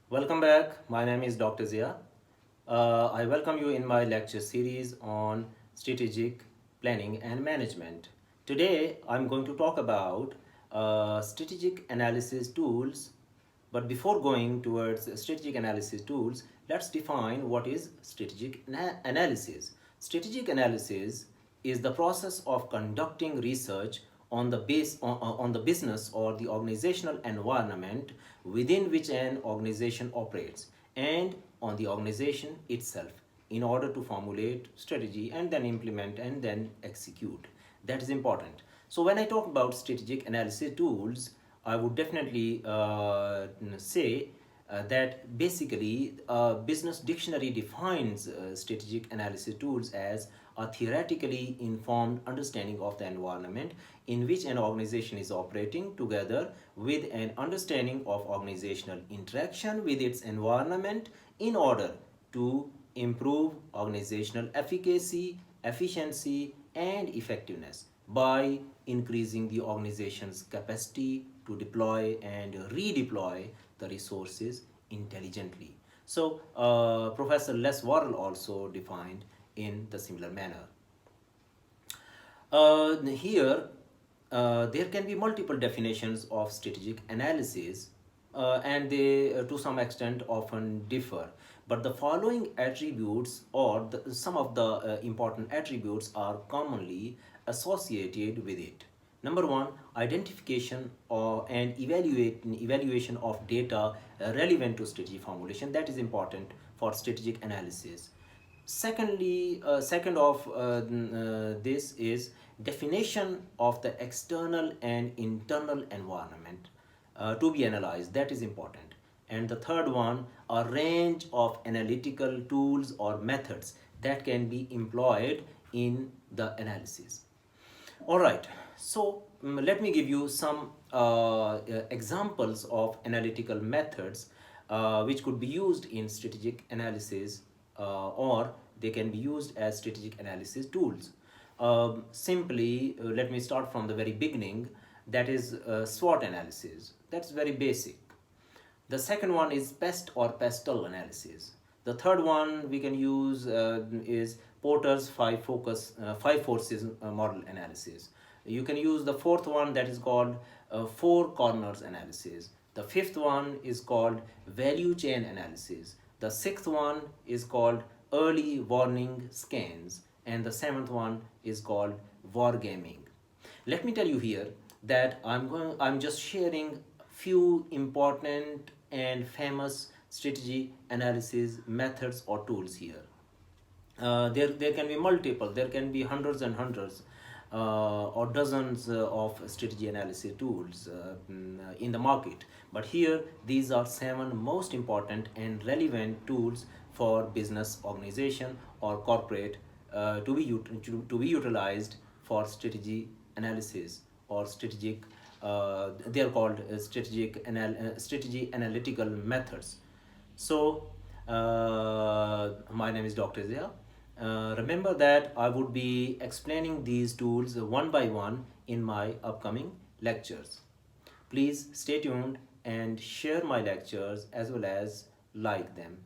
Welcome back. My name is Dr. Zia. I welcome you in my lecture series on strategic planning and management. Today, I'm going to talk about strategic analysis tools. But before going towards strategic analysis tools, let's define what is strategic analysis. Strategic analysis is the process of conducting research on the business or the organizational environment within which an organization operates and on the organization itself in order to formulate strategy and then implement and then execute. That is important. So when I talk about strategic analysis tools, I would definitely say that basically business dictionary defines strategic analysis tools as a theoretically informed understanding of the environment in which an organization is operating, together with an understanding of organizational interaction with its environment in order to improve organizational efficacy, efficiency, and effectiveness by increasing the organization's capacity to deploy and redeploy the resources intelligently. So, Professor Les Worrell also defined in the similar manner. Here, there can be multiple definitions of strategic analysis, and they, to some extent, often differ. But the following attributes, or some of the important attributes, are commonly associated with it. Number one, identification and evaluation of data relevant to strategy formulation. That is important for strategic analysis. Secondly, second of this is definition of the external and internal environment to be analyzed. That is important. And the third one, a range of analytical tools or methods that can be employed in the analysis. All right, so let me give you some examples of analytical methods which could be used in strategic analysis, or they can be used as strategic analysis tools. Simply, let me start from the very beginning. That is SWOT analysis. That's very basic. The second one is PEST or PESTEL analysis. The third one we can use is Porter's five forces model analysis. You can use the fourth one, that is called four corners analysis. The fifth one is called value chain analysis. The sixth one is called early warning scans, and the seventh one is called wargaming. Let me tell you here that I'm just sharing few important and famous strategy analysis methods or tools here. There can be multiple, there can be hundreds and hundreds or dozens of strategy analysis tools in the market. But here, these are 7 most important and relevant tools for business organization or corporate to be utilized for strategy analysis or strategic. They are called strategy analytical methods. So, my name is Dr. Zia. Remember that I would be explaining these tools one by one in my upcoming lectures. Please stay tuned and share my lectures as well as like them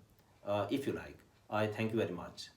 if you like. I thank you very much.